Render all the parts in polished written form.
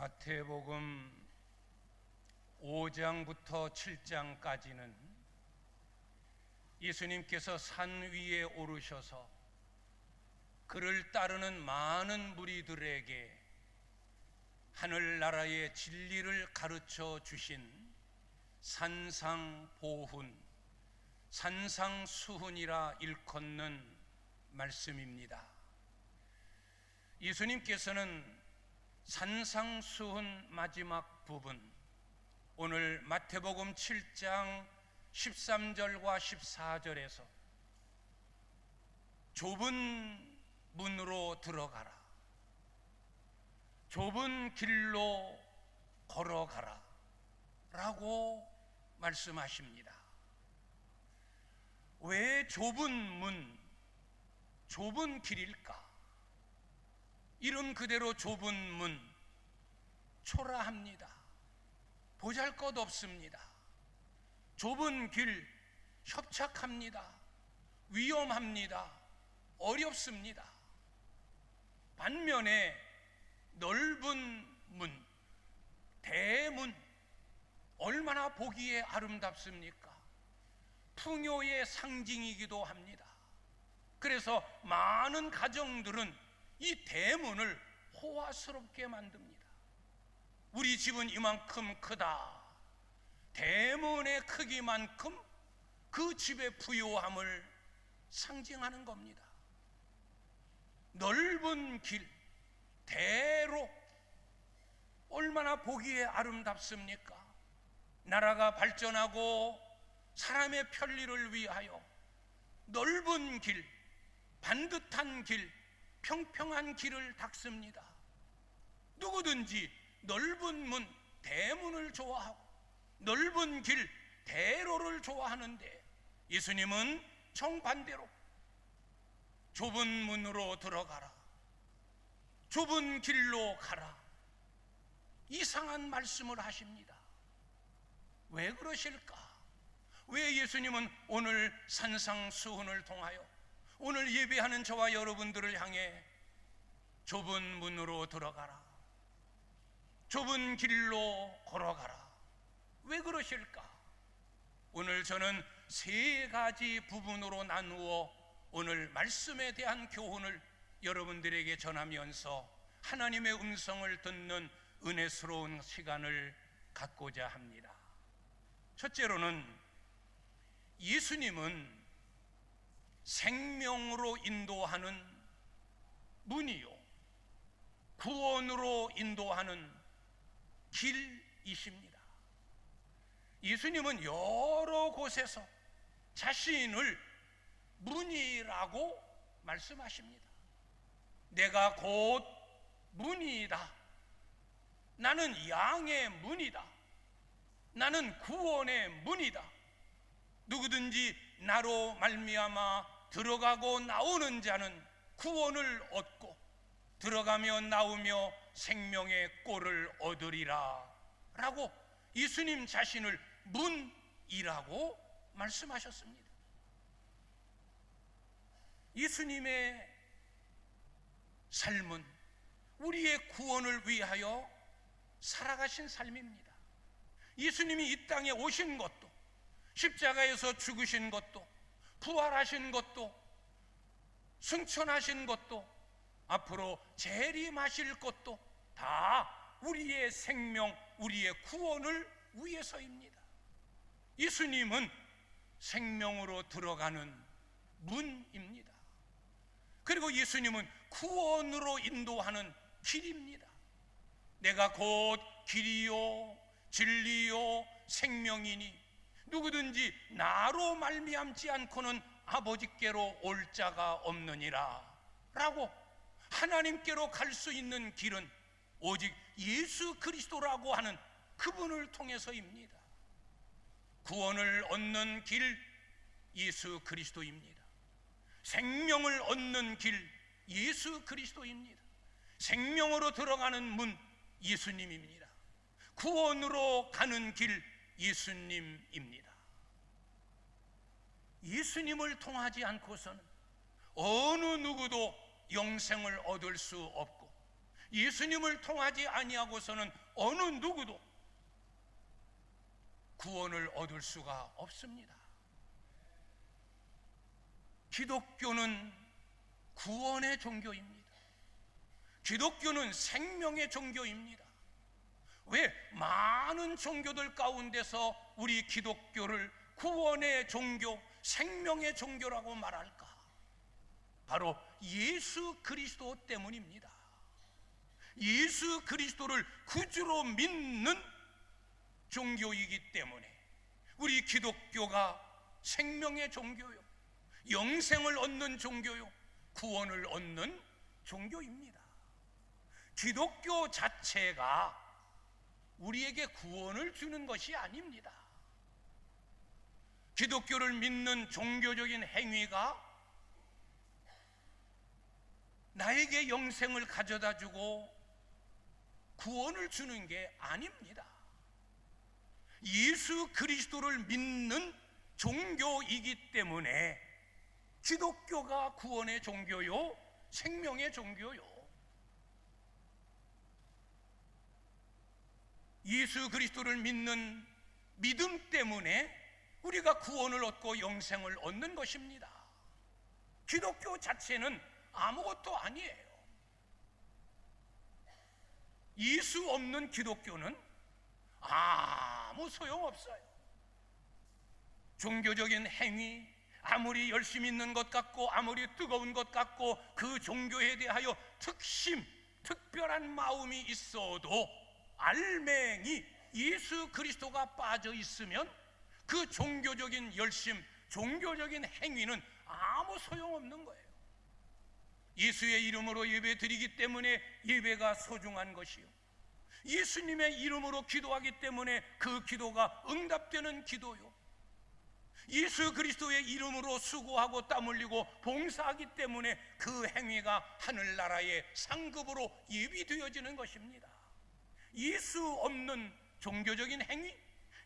마태복음 5장부터 7장까지는 예수님께서 산 위에 오르셔서 그를 따르는 많은 무리들에게 하늘나라의 진리를 가르쳐 주신 산상보훈, 산상수훈이라 일컫는 말씀입니다. 예수님께서는 산상수훈 마지막 부분, 오늘 마태복음 7장 13절과 14절에서 좁은 문으로 들어가라, 좁은 길로 걸어가라 라고 말씀하십니다. 왜 좁은 문, 좁은 길일까? 이름 그대로 좁은 문, 초라합니다. 보잘것없습니다. 좁은 길, 협착합니다. 위험합니다. 어렵습니다. 반면에 넓은 문, 대문, 얼마나 보기에 아름답습니까? 풍요의 상징이기도 합니다. 그래서 많은 가정들은 이 대문을 호화스럽게 만듭니다. 우리 집은 이만큼 크다. 대문의 크기만큼 그 집의 부요함을 상징하는 겁니다. 넓은 길, 대로, 얼마나 보기에 아름답습니까? 나라가 발전하고 사람의 편리를 위하여 넓은 길, 반듯한 길, 평평한 길을 닦습니다. 누구든지 넓은 문, 대문을 좋아하고 넓은 길, 대로를 좋아하는데 예수님은 정반대로 좁은 문으로 들어가라, 좁은 길로 가라, 이상한 말씀을 하십니다. 왜 그러실까? 왜 예수님은 오늘 산상수훈을 통하여 오늘 예배하는 저와 여러분들을 향해 좁은 문으로 들어가라, 좁은 길로 걸어가라, 왜 그러실까? 오늘 저는 세 가지 부분으로 나누어 오늘 말씀에 대한 교훈을 여러분들에게 전하면서 하나님의 음성을 듣는 은혜스러운 시간을 갖고자 합니다. 첫째로는 예수님은 생명으로 인도하는 문이요, 구원으로 인도하는 길이십니다. 예수님은 여러 곳에서 자신을 문이라고 말씀하십니다. 내가 곧 문이다. 나는 양의 문이다. 나는 구원의 문이다. 누구든지 나로 말미암아 들어가고 나오는 자는 구원을 얻고 들어가며 나오며 생명의 꼴을 얻으리라 라고 예수님 자신을 문이라고 말씀하셨습니다. 예수님의 삶은 우리의 구원을 위하여 살아가신 삶입니다. 예수님이 이 땅에 오신 것도, 십자가에서 죽으신 것도, 부활하신 것도, 승천하신 것도, 앞으로 재림하실 것도 다 우리의 생명, 우리의 구원을 위해서입니다. 예수님은 생명으로 들어가는 문입니다. 그리고 예수님은 구원으로 인도하는 길입니다. 내가 곧 길이요 진리요 생명이니 누구든지 나로 말미암지 않고는 아버지께로 올 자가 없느니라 라고 하나님께로 갈 수 있는 길은 오직 예수 그리스도라고 하는 그분을 통해서입니다. 구원을 얻는 길 예수 그리스도입니다. 생명을 얻는 길 예수 그리스도입니다. 생명으로 들어가는 문 예수님입니다. 구원으로 가는 길 예수님입니다. 예수님을 통하지 않고서는 어느 누구도 영생을 얻을 수 없고 예수님을 통하지 아니하고서는 어느 누구도 구원을 얻을 수가 없습니다. 기독교는 구원의 종교입니다. 기독교는 생명의 종교입니다. 왜 많은 종교들 가운데서 우리 기독교를 구원의 종교, 생명의 종교라고 말할까? 바로 예수 그리스도 때문입니다. 예수 그리스도를 구주로 믿는 종교이기 때문에 우리 기독교가 생명의 종교요, 영생을 얻는 종교요, 구원을 얻는 종교입니다. 기독교 자체가 우리에게 구원을 주는 것이 아닙니다. 기독교를 믿는 종교적인 행위가 나에게 영생을 가져다 주고 구원을 주는 게 아닙니다. 예수 그리스도를 믿는 종교이기 때문에 기독교가 구원의 종교요, 생명의 종교요. 예수 그리스도를 믿는 믿음 때문에 우리가 구원을 얻고 영생을 얻는 것입니다. 기독교 자체는 아무것도 아니에요. 예수 없는 기독교는 아무 소용없어요. 종교적인 행위, 아무리 열심히 있는 것 같고 아무리 뜨거운 것 같고 그 종교에 대하여 특별한 마음이 있어도 알맹이 예수 그리스도가 빠져 있으면 그 종교적인 열심, 종교적인 행위는 아무 소용없는 거예요. 예수의 이름으로 예배 드리기 때문에 예배가 소중한 것이요, 예수님의 이름으로 기도하기 때문에 그 기도가 응답되는 기도요, 예수 그리스도의 이름으로 수고하고 땀 흘리고 봉사하기 때문에 그 행위가 하늘나라의 상급으로 예비되어지는 것입니다. 예수 없는 종교적인 행위,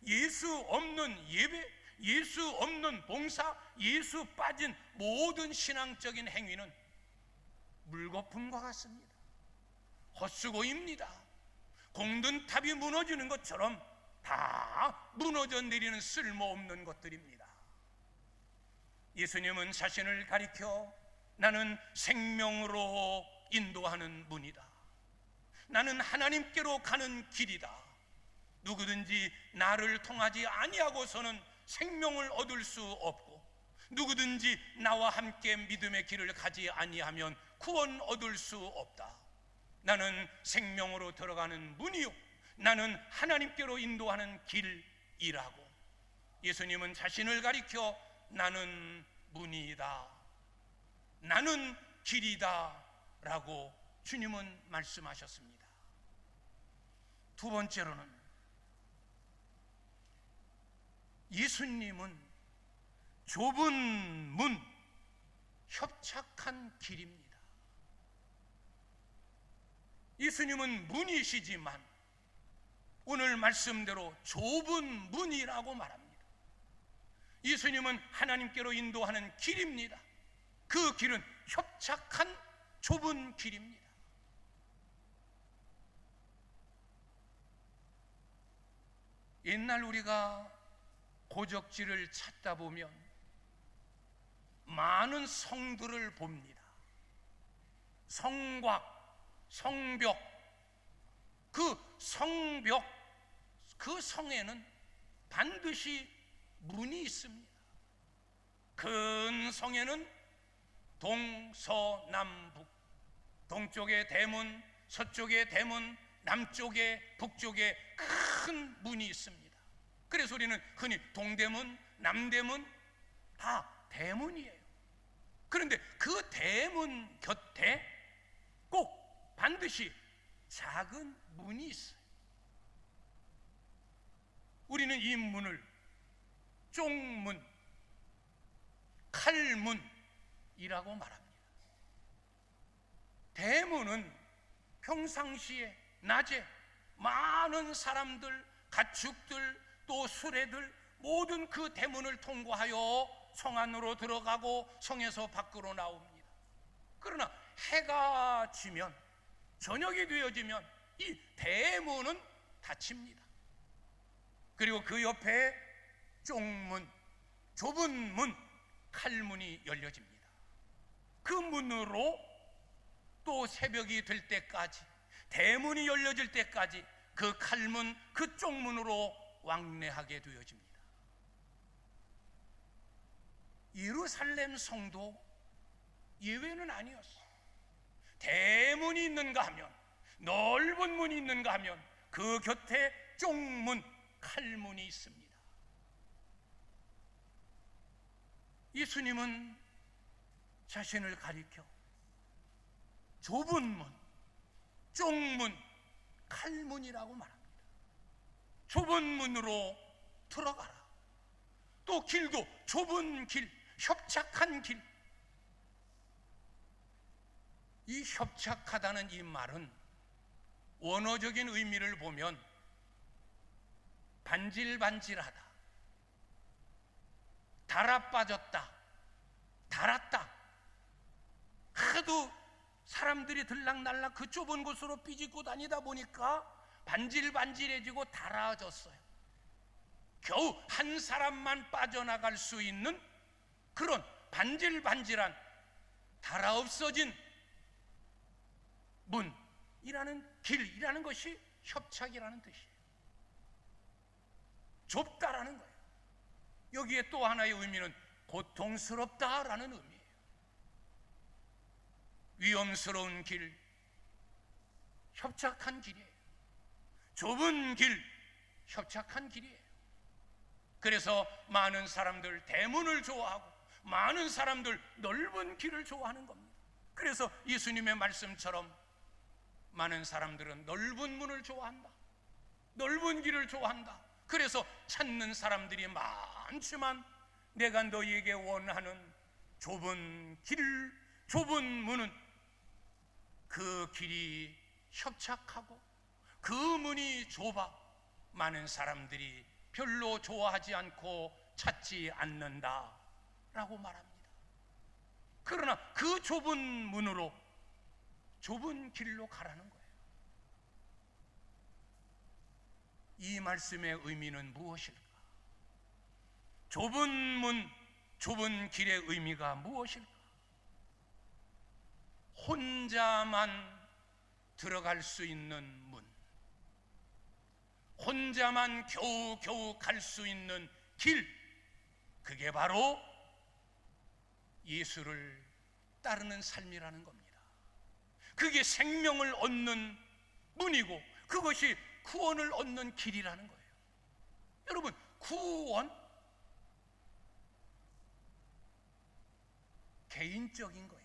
예수 없는 예배, 예수 없는 봉사, 예수 빠진 모든 신앙적인 행위는 물거품과 같습니다. 헛수고입니다. 공든 탑이 무너지는 것처럼 다 무너져 내리는 쓸모없는 것들입니다. 예수님은 자신을 가리켜 나는 생명으로 인도하는 문이다, 나는 하나님께로 가는 길이다, 누구든지 나를 통하지 아니하고서는 생명을 얻을 수 없고 누구든지 나와 함께 믿음의 길을 가지 아니하면 구원 얻을 수 없다, 나는 생명으로 들어가는 문이요, 나는 하나님께로 인도하는 길이라고 예수님은 자신을 가리켜 나는 문이다, 나는 길이다 라고 주님은 말씀하셨습니다. 두 번째로는 예수님은 좁은 문, 협착한 길입니다. 예수님은 문이시지만 오늘 말씀대로 좁은 문이라고 말합니다. 예수님은 하나님께로 인도하는 길입니다. 그 길은 협착한 좁은 길입니다. 옛날 우리가 고적지를 찾다 보면 많은 성들을 봅니다. 성곽, 성벽, 그 성벽, 그 성에는 반드시 문이 있습니다. 큰 성에는 동서남북, 동쪽에 대문, 서쪽에 대문, 남쪽에 북쪽에 큰 문이 있습니다. 그래서 우리는 흔히 동대문, 남대문 다 대문이에요. 그런데 그 대문 곁에 꼭 반드시 작은 문이 있어요. 우리는 이 문을 쪽문, 칼문이라고 말합니다. 대문은 평상시에 낮에 많은 사람들, 가축들, 또 수레들 모든 그 대문을 통과하여 성 안으로 들어가고 성에서 밖으로 나옵니다. 그러나 해가 지면 저녁이 되어지면 이 대문은 닫힙니다. 그리고 그 옆에 쪽문, 좁은 문, 칼문이 열려집니다. 그 문으로 또 새벽이 될 때까지, 대문이 열려질 때까지 그 칼문, 그 쪽문으로 왕래하게 되어집니다. 예루살렘 성도 예외는 아니었어. 대문이 있는가 하면, 넓은 문이 있는가 하면 그 곁에 쪽문, 칼문이 있습니다. 예수님은 자신을 가리켜 좁은 문, 쪽문, 칼문이라고 말합니다. 좁은 문으로 들어가라. 또 길도 좁은 길, 협착한 길. 이 협착하다는 이 말은 원어적인 의미를 보면 반질반질하다, 달아빠졌다, 달았다. 하도 사람들이 들락날락 그 좁은 곳으로 삐짓고 다니다 보니까 반질반질해지고 달아졌어요. 겨우 한 사람만 빠져나갈 수 있는 그런 반질반질한, 달아 없어진 문이라는, 길이라는 것이 협착이라는 뜻이에요. 좁다라는 거예요. 여기에 또 하나의 의미는 고통스럽다라는 의미예요. 위험스러운 길, 협착한 길이에요. 좁은 길, 협착한 길이에요. 그래서 많은 사람들 대문을 좋아하고 많은 사람들 넓은 길을 좋아하는 겁니다. 그래서 예수님의 말씀처럼 많은 사람들은 넓은 문을 좋아한다, 넓은 길을 좋아한다. 그래서 찾는 사람들이 많지만 내가 너희에게 원하는 좁은 길, 좁은 문은 그 길이 협착하고 그 문이 좁아 많은 사람들이 별로 좋아하지 않고 찾지 않는다 라고 말합니다. 그러나 그 좁은 문으로, 좁은 길로 가라는 거예요. 이 말씀의 의미는 무엇일까? 좁은 문, 좁은 길의 의미가 무엇일까? 혼자만 들어갈 수 있는 문, 혼자만 겨우겨우 갈 수 있는 길, 그게 바로 예수를 따르는 삶이라는 겁니다. 그게 생명을 얻는 문이고 그것이 구원을 얻는 길이라는 거예요. 여러분, 구원 개인적인 거예요.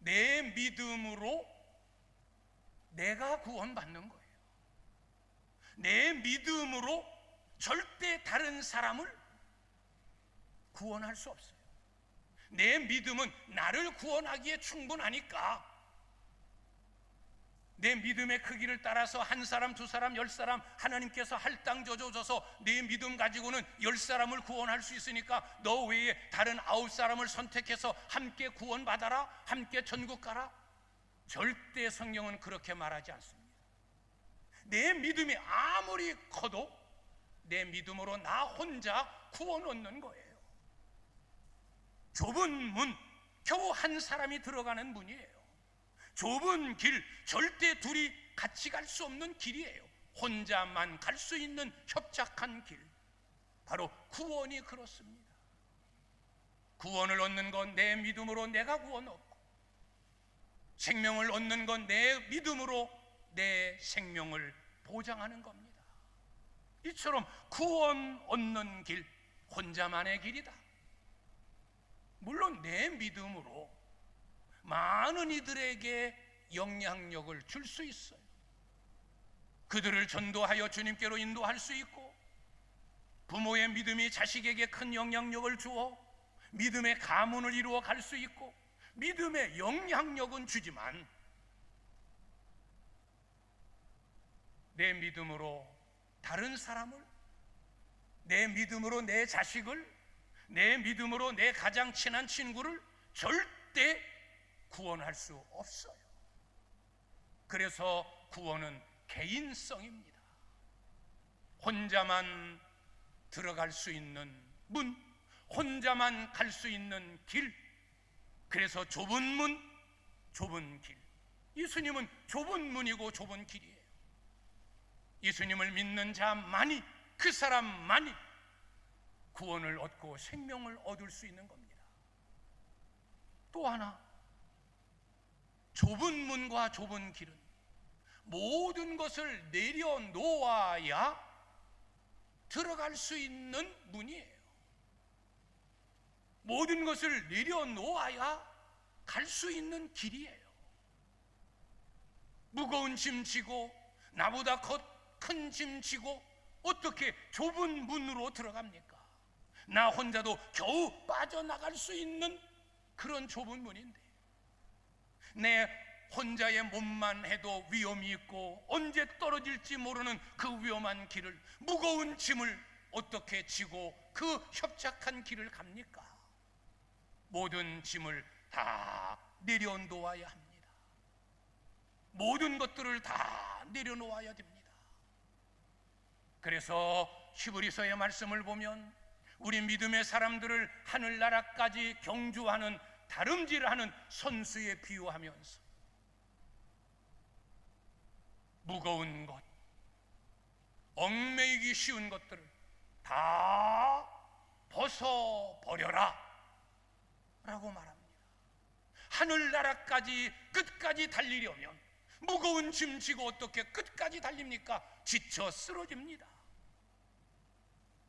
내 믿음으로 내가 구원받는 거예요. 내 믿음으로 절대 다른 사람을 구원할 수 없어요. 내 믿음은 나를 구원하기에 충분하니까 내 믿음의 크기를 따라서 한 사람, 두 사람, 10사람 하나님께서 할당 져줘서 내 믿음 가지고는 10사람을 구원할 수 있으니까 너 외에 다른 9사람을 선택해서 함께 구원받아라, 함께 전국 가라. 절대 성경은 그렇게 말하지 않습니다. 내 믿음이 아무리 커도 내 믿음으로 나 혼자 구원 얻는 거예요. 좁은 문, 겨우 한 사람이 들어가는 문이에요. 좁은 길, 절대 둘이 같이 갈 수 없는 길이에요. 혼자만 갈 수 있는 협착한 길, 바로 구원이 그렇습니다. 구원을 얻는 건 내 믿음으로 내가 구원 얻고, 생명을 얻는 건 내 믿음으로 내 생명을 보장하는 겁니다. 이처럼 구원 얻는 길, 혼자만의 길이다. 물론 내 믿음으로 많은 이들에게 영향력을 줄 수 있어요. 그들을 전도하여 주님께로 인도할 수 있고, 부모의 믿음이 자식에게 큰 영향력을 주어 믿음의 가문을 이루어 갈 수 있고, 믿음의 영향력은 주지만 내 믿음으로 다른 사람을, 내 믿음으로 내 자식을, 내 믿음으로 내 가장 친한 친구를 절대 구원할 수 없어요. 그래서 구원은 개인성입니다. 혼자만 들어갈 수 있는 문, 혼자만 갈 수 있는 길. 그래서 좁은 문, 좁은 길. 예수님은 좁은 문이고 좁은 길이에요. 예수님을 믿는 자만이, 그 사람만이 구원을 얻고 생명을 얻을 수 있는 겁니다. 또 하나, 좁은 문과 좁은 길은 모든 것을 내려놓아야 들어갈 수 있는 문이에요. 모든 것을 내려놓아야 갈 수 있는 길이에요. 무거운 짐 지고, 나보다 큰 짐 지고 어떻게 좁은 문으로 들어갑니까? 나 혼자도 겨우 빠져나갈 수 있는 그런 좁은 문인데, 내 혼자의 몸만 해도 위험이 있고 언제 떨어질지 모르는 그 위험한 길을, 무거운 짐을 어떻게 지고 그 협착한 길을 갑니까? 모든 짐을 다 내려놓아야 합니다. 모든 것들을 다 내려놓아야 됩니다. 그래서 히브리서의 말씀을 보면 우리 믿음의 사람들을 하늘나라까지 경주하는, 다름질하는 선수에 비유하면서 무거운 것, 얽매이기 쉬운 것들을 다 벗어버려라 라고 말합니다. 하늘나라까지 끝까지 달리려면 무거운 짐 지고 어떻게 끝까지 달립니까? 지쳐 쓰러집니다.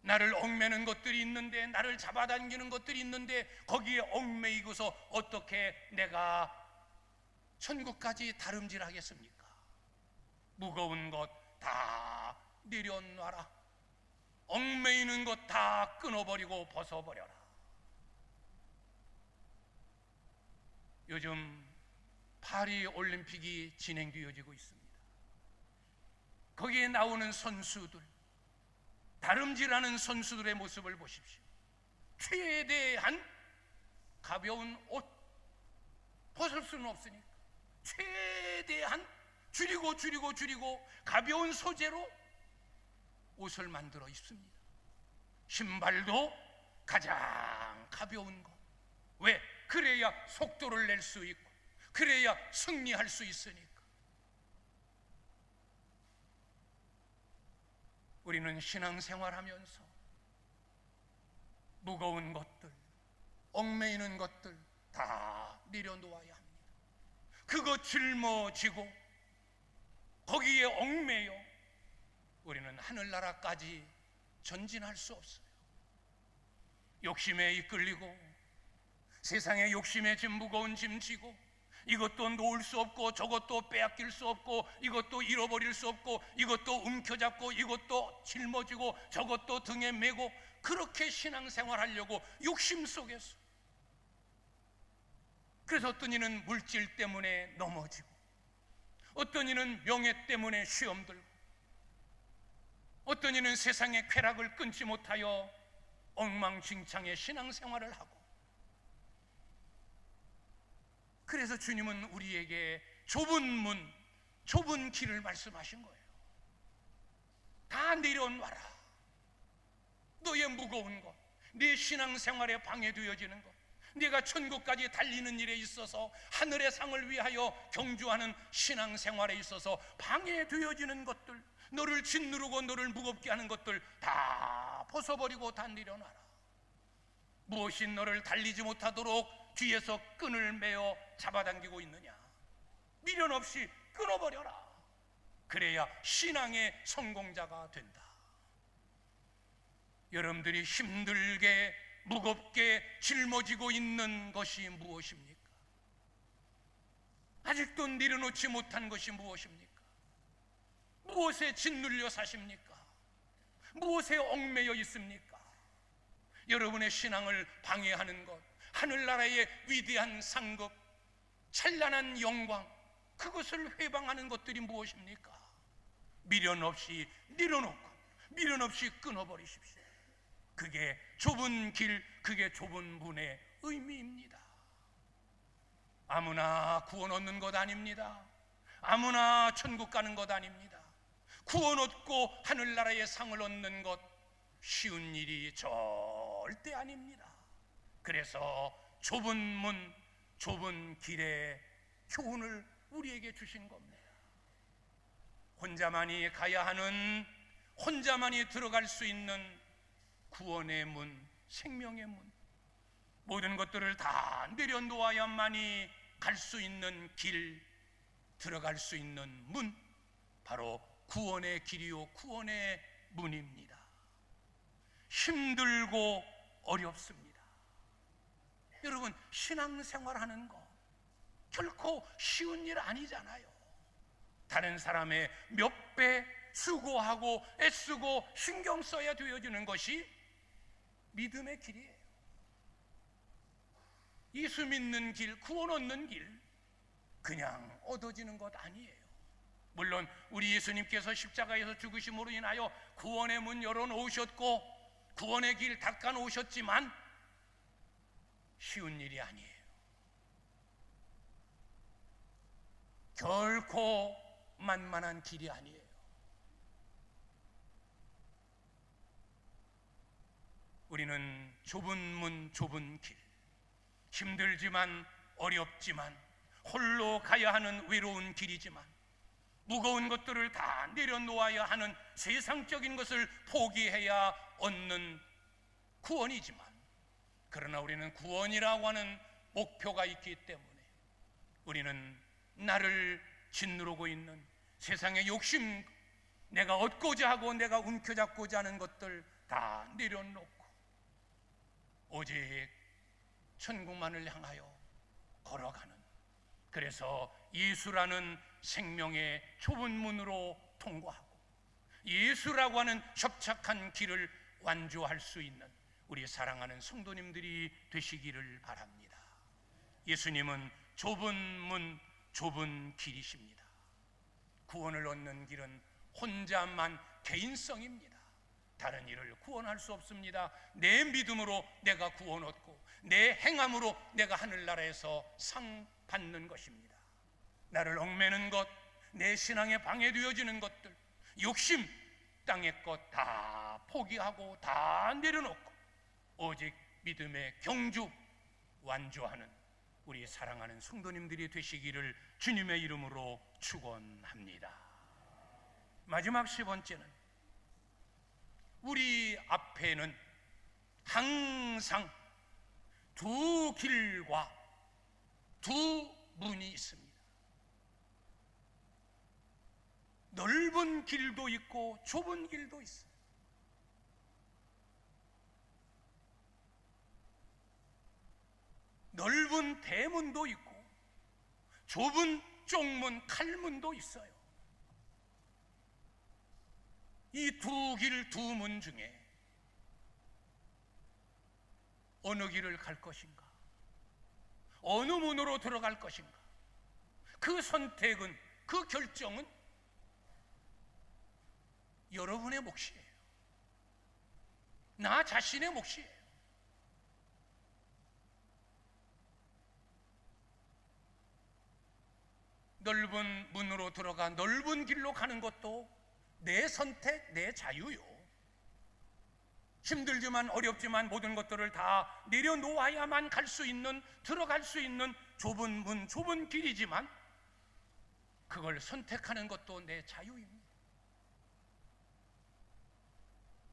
나를 얽매는 것들이 있는데, 나를 잡아당기는 것들이 있는데 거기에 얽매이고서 어떻게 내가 천국까지 다름질하겠습니까? 무거운 것 다 내려놔라. 얽매이는 것 다 끊어버리고 벗어버려라. 요즘 파리 올림픽이 진행되어지고 있습니다. 거기에 나오는 선수들, 다름질하는 선수들의 모습을 보십시오. 최대한 가벼운 옷, 벗을 수는 없으니까 최대한 줄이고 가벼운 소재로 옷을 만들어 입습니다. 신발도 가장 가벼운 것. 왜? 그래야 속도를 낼 수 있고, 그래야 승리할 수 있으니까. 우리는 신앙생활하면서 무거운 것들, 얽매이는 것들 다 내려놓아야 합니다. 그거 짊어지고 거기에 얽매여 우리는 하늘나라까지 전진할 수 없어요. 욕심에 이끌리고 세상의 욕심에 짐, 무거운 짐 지고 이것도 놓을 수 없고 저것도 빼앗길 수 없고 이것도 잃어버릴 수 없고 이것도 움켜잡고 이것도 짊어지고 저것도 등에 메고, 그렇게 신앙생활하려고 욕심 속에서. 그래서 어떤 이는 물질 때문에 넘어지고, 어떤 이는 명예 때문에 시험 들고, 어떤 이는 세상의 쾌락을 끊지 못하여 엉망진창의 신앙생활을 하고. 그래서 주님은 우리에게 좁은 문, 좁은 길을 말씀하신 거예요. 다 내려놔라. 너의 무거운 것, 네 신앙생활에 방해되어지는 것, 네가 천국까지 달리는 일에 있어서, 하늘의 상을 위하여 경주하는 신앙생활에 있어서 방해되어지는 것들, 너를 짓누르고 너를 무겁게 하는 것들 다 벗어버리고 다 내려놔라. 무엇이 너를 달리지 못하도록 뒤에서 끈을 매어 잡아당기고 있느냐? 미련 없이 끊어버려라. 그래야 신앙의 성공자가 된다. 여러분들이 힘들게 무겁게 짊어지고 있는 것이 무엇입니까? 아직도 내려놓지 못한 것이 무엇입니까? 무엇에 짓눌려 사십니까? 무엇에 얽매여 있습니까? 여러분의 신앙을 방해하는 것, 하늘나라의 위대한 상급, 찬란한 영광, 그것을 회방하는 것들이 무엇입니까? 미련 없이 내려놓고 미련 없이 끊어버리십시오. 그게 좁은 길, 그게 좁은 문의 의미입니다. 아무나 구원 얻는 것 아닙니다. 아무나 천국 가는 것 아닙니다. 구원 얻고 하늘나라의 상을 얻는 것 쉬운 일이 절대 아닙니다. 그래서 좁은 문, 좁은 길의 교훈을 우리에게 주신 겁니다. 혼자만이 가야 하는, 혼자만이 들어갈 수 있는 구원의 문, 생명의 문, 모든 것들을 다 내려놓아야만이 갈 수 있는 길, 들어갈 수 있는 문, 바로 구원의 길이요 구원의 문입니다. 힘들고 어렵습니다. 여러분, 신앙생활하는 거 결코 쉬운 일 아니잖아요. 다른 사람의 몇 배 수고하고 애쓰고 신경 써야 되어지는 것이 믿음의 길이에요. 예수 믿는 길, 구원 얻는 길, 그냥 얻어지는 것 아니에요. 물론 우리 예수님께서 십자가에서 죽으심으로 인하여 구원의 문 열어놓으셨고 구원의 길 닦아놓으셨지만 쉬운 일이 아니에요. 결코 만만한 길이 아니에요. 우리는 좁은 문, 좁은 길, 힘들지만 어렵지만 홀로 가야 하는 외로운 길이지만 무거운 것들을 다 내려놓아야 하는 세상적인 것을 포기해야 얻는 구원이지만, 그러나 우리는 구원이라고 하는 목표가 있기 때문에 우리는 나를 짓누르고 있는 세상의 욕심, 내가 얻고자 하고 내가 움켜잡고자 하는 것들 다 내려놓고 오직 천국만을 향하여 걸어가는, 그래서 예수라는 생명의 좁은 문으로 통과하고 예수라고 하는 협착한 길을 완주할 수 있는 우리 사랑하는 성도님들이 되시기를 바랍니다. 예수님은 좁은 문, 좁은 길이십니다. 구원을 얻는 길은 혼자만 개인성입니다. 다른 이를 구원할 수 없습니다. 내 믿음으로 내가 구원 얻고 내 행함으로 내가 하늘나라에서 상 받는 것입니다. 나를 얽매는 것, 내 신앙에 방해되어지는 것들, 욕심, 땅의 것 다 포기하고 다 내려놓고 오직 믿음의 경주 완주하는 우리 사랑하는 성도님들이 되시기를 주님의 이름으로 축원합니다. 마지막 10번째는 우리 앞에는 항상 두 길과 두 문이 있습니다. 넓은 길도 있고 좁은 길도 있어요. 넓은 대문도 있고 좁은 쪽문, 칼문도 있어요. 이 두 길, 두 문 중에 어느 길을 갈 것인가, 어느 문으로 들어갈 것인가, 그 선택은, 그 결정은 여러분의 몫이에요. 나 자신의 몫이에요. 넓은 문으로 들어가 넓은 길로 가는 것도 내 선택, 내 자유요. 힘들지만 어렵지만 모든 것들을 다 내려놓아야만 갈 수 있는, 들어갈 수 있는 좁은 문, 좁은 길이지만 그걸 선택하는 것도 내 자유입니다.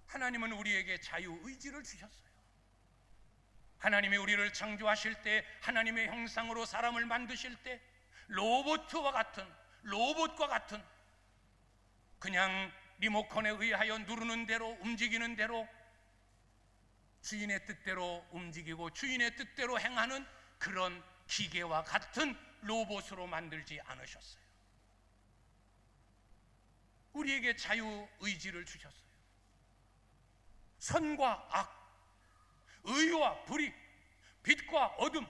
하나님은 우리에게 자유의지를 주셨어요. 하나님이 우리를 창조하실 때, 하나님의 형상으로 사람을 만드실 때 로봇과 같은 그냥 리모컨에 의하여 누르는 대로, 움직이는 대로 주인의 뜻대로 움직이고 주인의 뜻대로 행하는 그런 기계와 같은 로봇으로 만들지 않으셨어요. 우리에게 자유의지를 주셨어요. 선과 악, 의와 불의, 빛과 어둠,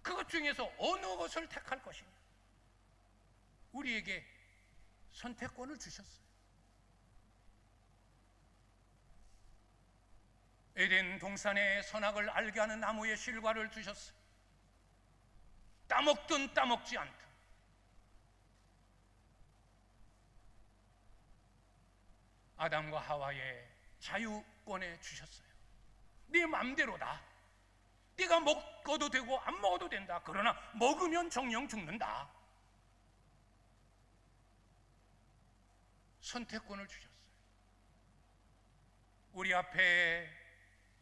그것 중에서 어느 것을 택할 것이냐, 우리에게 선택권을 주셨어요. 에덴 동산에 선악을 알게 하는 나무의 실과를 주셨어요. 따먹든 따먹지 않든 아담과 하와의 자유권에 주셨어요. 네 맘대로다. 네가 먹어도 되고 안 먹어도 된다. 그러나 먹으면 정령 죽는다. 선택권을 주셨어요. 우리 앞에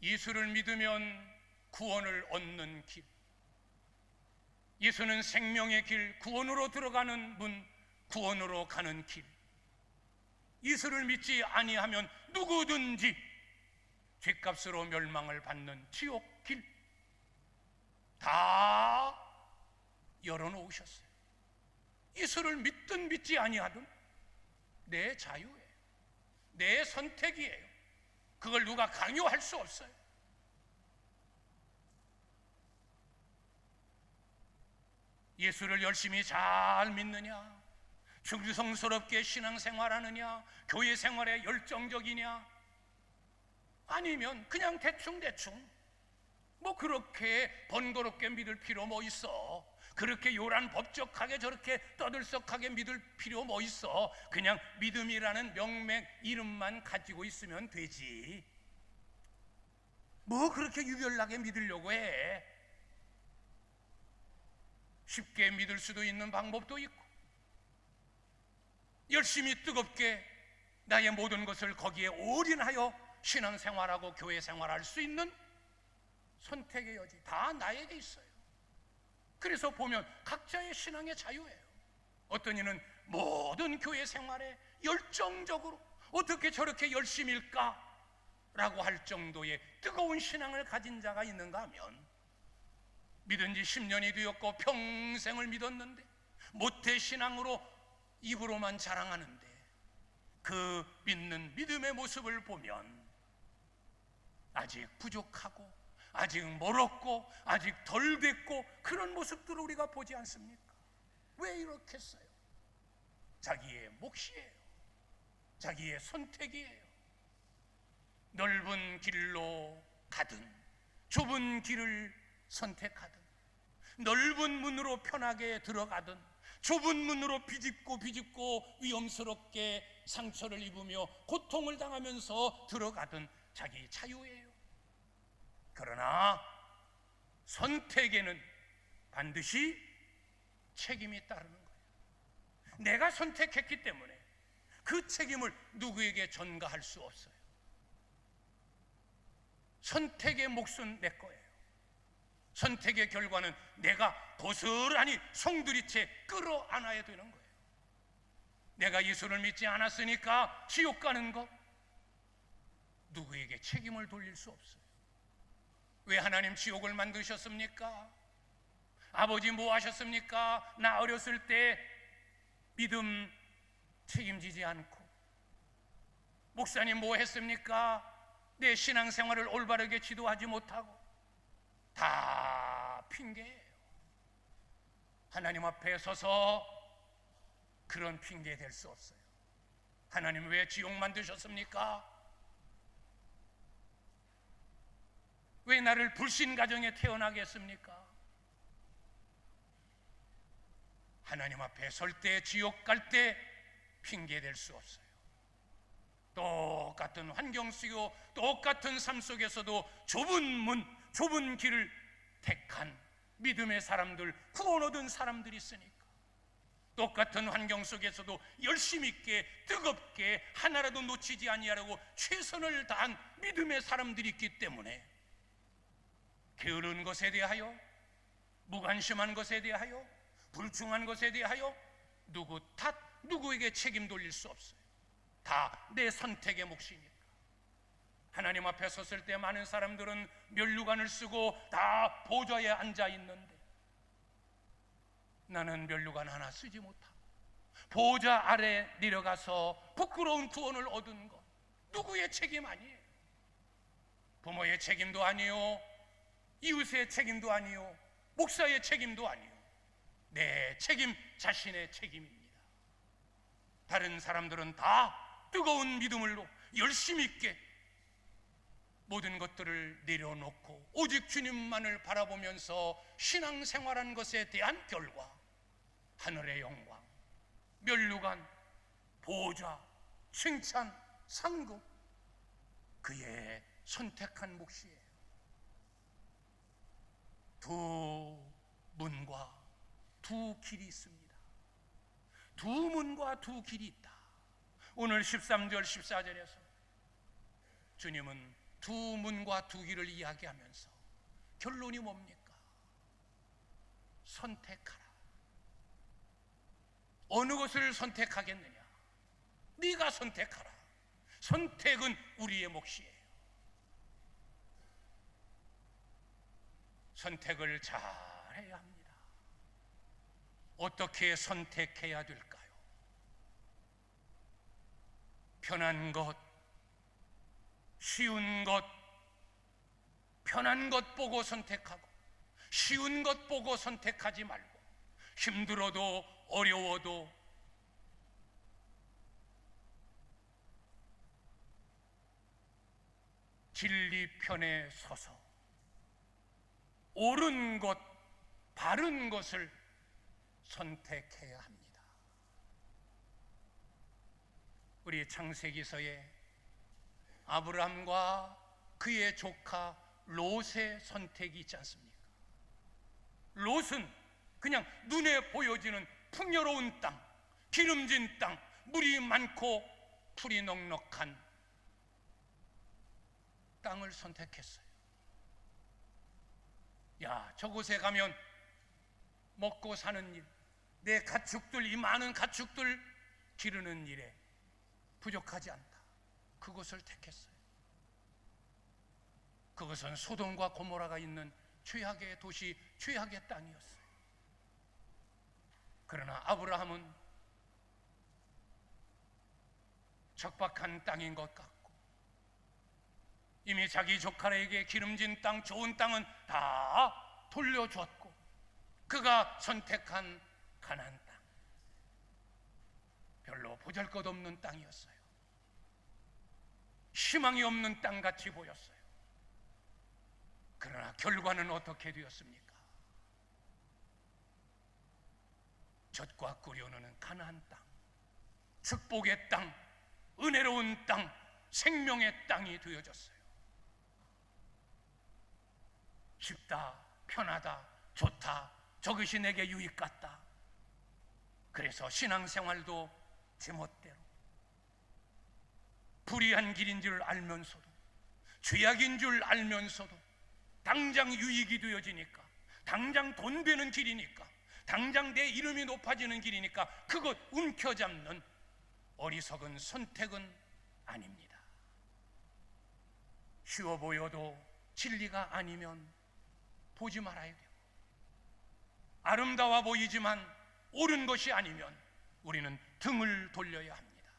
예수를 믿으면 구원을 얻는 길, 예수는 생명의 길, 구원으로 들어가는 문, 구원으로 가는 길. 예수를 믿지 아니하면 누구든지 죄값으로 멸망을 받는 지옥 길 다 열어놓으셨어요. 예수를 믿든 믿지 아니하든 내 자유예요. 내 선택이에요. 그걸 누가 강요할 수 없어요. 예수를 열심히 잘 믿느냐, 충성스럽게 신앙생활하느냐, 교회 생활에 열정적이냐, 아니면 그냥 대충 뭐 그렇게 번거롭게 믿을 필요 뭐 있어. 그렇게 요란 법적하게 저렇게 떠들썩하게 믿을 필요 뭐 있어. 그냥 믿음이라는 명맥 이름만 가지고 있으면 되지. 뭐 그렇게 유별나게 믿으려고 해. 쉽게 믿을 수도 있는 방법도 있고, 열심히 뜨겁게 나의 모든 것을 거기에 올인하여 신앙생활하고 교회 생활할 수 있는 선택의 여지 다 나에게 있어요. 그래서 보면 각자의 신앙의 자유예요. 어떤 이는 모든 교회 생활에 열정적으로 어떻게 저렇게 열심일까? 라고 할 정도의 뜨거운 신앙을 가진 자가 있는가 하면, 믿은 지 10년이 되었고 평생을 믿었는데 모태신앙으로 입으로만 자랑하는데 그 믿는 믿음의 모습을 보면 아직 부족하고 아직 멀었고 아직 덜 됐고 그런 모습들을 우리가 보지 않습니까? 왜 이렇게 했어요? 자기의 몫이에요. 자기의 선택이에요. 넓은 길로 가든 좁은 길을 선택하든, 넓은 문으로 편하게 들어가든 좁은 문으로 비집고 위험스럽게 상처를 입으며 고통을 당하면서 들어가든 자기 자유예요. 그러나 선택에는 반드시 책임이 따르는 거예요. 내가 선택했기 때문에 그 책임을 누구에게 전가할 수 없어요. 선택의 몫은 내 거예요. 선택의 결과는 내가 고스란히 송두리째 끌어안아야 되는 거예요. 내가 예수를 믿지 않았으니까 지옥 가는 것, 누구에게 책임을 돌릴 수 없어요. 왜 하나님 지옥을 만드셨습니까? 아버지 뭐 하셨습니까? 나 어렸을 때 믿음 책임지지 않고, 목사님 뭐 했습니까? 내 신앙생활을 올바르게 지도하지 못하고. 다 핑계예요. 하나님 앞에 서서 그런 핑계 댈 수 없어요. 하나님 왜 지옥 만드셨습니까? 왜 나를 불신 가정에 태어나게 했습니까? 하나님 앞에 설 때, 지옥 갈 때 핑계 댈 수 없어요. 똑같은 환경 속이고 똑같은 삶 속에서도 좁은 문, 좁은 길을 택한 믿음의 사람들, 구원 얻은 사람들이 있으니까, 똑같은 환경 속에서도 열심 있게 뜨겁게 하나라도 놓치지 아니하려고 최선을 다한 믿음의 사람들이 있기 때문에 게으른 것에 대하여, 무관심한 것에 대하여, 불충한 것에 대하여 누구 탓, 누구에게 책임 돌릴 수 없어요. 다 내 선택의 몫이니까. 하나님 앞에 섰을 때 많은 사람들은 면류관을 쓰고 다 보좌에 앉아 있는데, 나는 면류관 하나 쓰지 못하고 보좌 아래 내려가서 부끄러운 구원을 얻은 것, 누구의 책임 아니에요. 부모의 책임도 아니요, 이웃의 책임도 아니요, 목사의 책임도 아니요. 내 책임, 자신의 책임입니다. 다른 사람들은 다 뜨거운 믿음으로 열심히 있게 모든 것들을 내려놓고 오직 주님만을 바라보면서 신앙생활한 것에 대한 결과, 하늘의 영광, 면류관, 보좌, 칭찬, 상급, 그의 선택한 몫이에요. 두 문과 두 길이 있습니다. 두 문과 두 길이 있다. 오늘 13절 14절에서 주님은 두 문과 두 길을 이야기하면서 결론이 뭡니까? 선택하라. 어느 것을 선택하겠느냐? 네가 선택하라. 선택은 우리의 몫이에요. 선택을 잘 해야 합니다. 어떻게 선택해야 될까요? 편한 것, 쉬운 것, 편한 것 보고 선택하고 쉬운 것 보고 선택하지 말고 힘들어도 어려워도 진리 편에 서서 옳은 것, 바른 것을 선택해야 합니다. 우리 창세기서에 아브라함과 그의 조카 롯의 선택이 있지 않습니까? 롯은 그냥 눈에 보여지는 풍요로운 땅, 기름진 땅, 물이 많고 풀이 넉넉한 땅을 선택했어요. 야, 저곳에 가면 먹고 사는 일, 내 가축들, 이 많은 가축들 기르는 일에 부족하지 않다. 그것을 택했어요. 그것은 소돔과 고모라가 있는 죄악의 도시, 죄악의 땅이었어요. 그러나 아브라함은 적박한 땅인 것 같고 이미 자기 조카에게 기름진 땅, 좋은 땅은 다 돌려주었고 그가 선택한 가나안 땅, 별로 보잘것없는 땅이었어요. 희망이 없는 땅같이 보였어요. 그러나 결과는 어떻게 되었습니까? 젖과 꿀이 흐르는 가나안 땅, 축복의 땅, 은혜로운 땅, 생명의 땅이 되어졌어요. 쉽다, 편하다, 좋다, 저것이 내게 유익 같다. 그래서 신앙생활도 제멋대로 불의한 길인 줄 알면서도, 죄악인 줄 알면서도 당장 유익이 되어지니까, 당장 돈 되는 길이니까, 당장 내 이름이 높아지는 길이니까 그것 움켜잡는 어리석은 선택은 아닙니다. 쉬워 보여도 진리가 아니면 보지 말아야 돼요. 아름다워 보이지만 옳은 것이 아니면 우리는 등을 돌려야 합니다.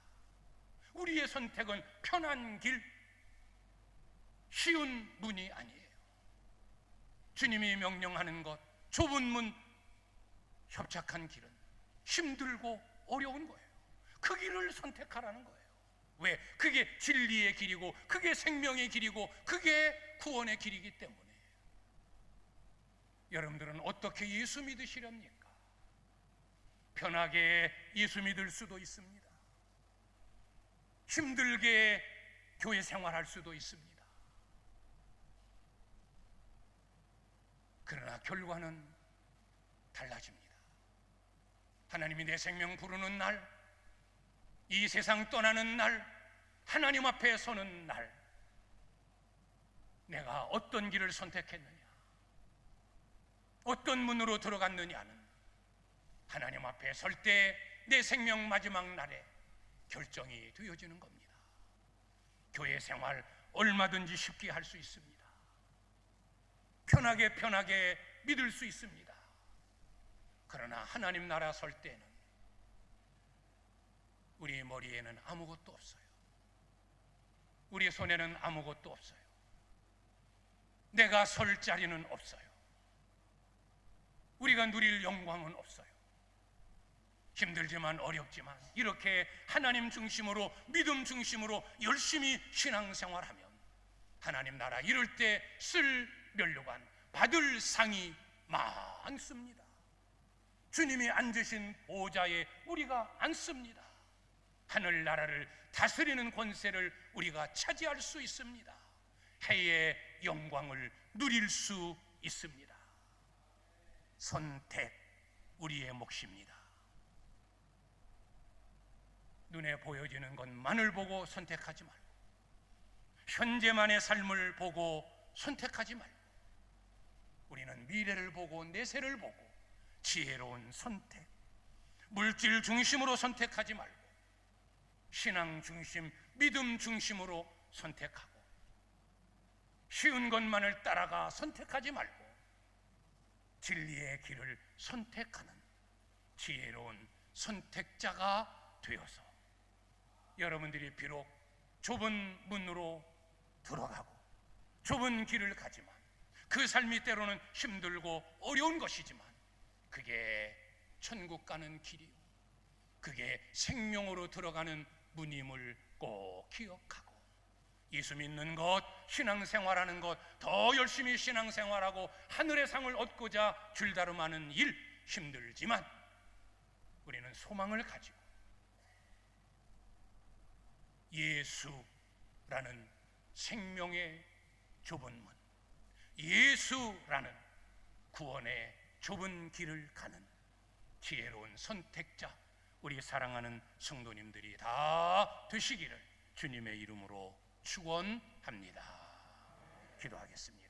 우리의 선택은 편한 길, 쉬운 문이 아니에요. 주님이 명령하는 것, 좁은 문, 협착한 길은 힘들고 어려운 거예요. 그 길을 선택하라는 거예요. 왜? 그게 진리의 길이고 그게 생명의 길이고 그게 구원의 길이기 때문에. 여러분들은 어떻게 예수 믿으시렵니까? 편하게 예수 믿을 수도 있습니다. 힘들게 교회 생활할 수도 있습니다. 그러나 결과는 달라집니다. 하나님이 내 생명 부르는 날, 이 세상 떠나는 날, 하나님 앞에 서는 날, 내가 어떤 길을 선택했느냐, 어떤 문으로 들어갔느냐는 하나님 앞에 설 때 내 생명 마지막 날에 결정이 되어지는 겁니다. 교회 생활 얼마든지 쉽게 할 수 있습니다. 편하게 믿을 수 있습니다. 그러나 하나님 나라 설 때는 우리 머리에는 아무것도 없어요. 우리 손에는 아무것도 없어요. 내가 설 자리는 없어요. 우리가 누릴 영광은 없어요. 힘들지만 어렵지만 이렇게 하나님 중심으로, 믿음 중심으로 열심히 신앙생활하면 하나님 나라 이룰 때 쓸 면류관, 받을 상이 많습니다. 주님이 앉으신 보좌에 우리가 앉습니다. 하늘나라를 다스리는 권세를 우리가 차지할 수 있습니다. 해의 영광을 누릴 수 있습니다. 선택, 우리의 몫입니다. 눈에 보여지는 것만을 보고 선택하지 말고, 현재만의 삶을 보고 선택하지 말고, 우리는 미래를 보고 내세를 보고 지혜로운 선택, 물질 중심으로 선택하지 말고 신앙 중심, 믿음 중심으로 선택하고, 쉬운 것만을 따라가 선택하지 말고 진리의 길을 선택하는 지혜로운 선택자가 되어서 여러분들이 비록 좁은 문으로 들어가고 좁은 길을 가지만, 그 삶이 때로는 힘들고 어려운 것이지만 그게 천국 가는 길이요, 그게 생명으로 들어가는 문임을 꼭 기억하고, 예수 믿는 것, 신앙생활하는 것, 더 열심히 신앙생활하고 하늘의 상을 얻고자 줄다름하는 일 힘들지만 우리는 소망을 가지고 예수라는 생명의 좁은 문, 예수라는 구원의 좁은 길을 가는 지혜로운 선택자, 우리 사랑하는 성도님들이 다 되시기를 주님의 이름으로 축원합니다. 기도하겠습니다.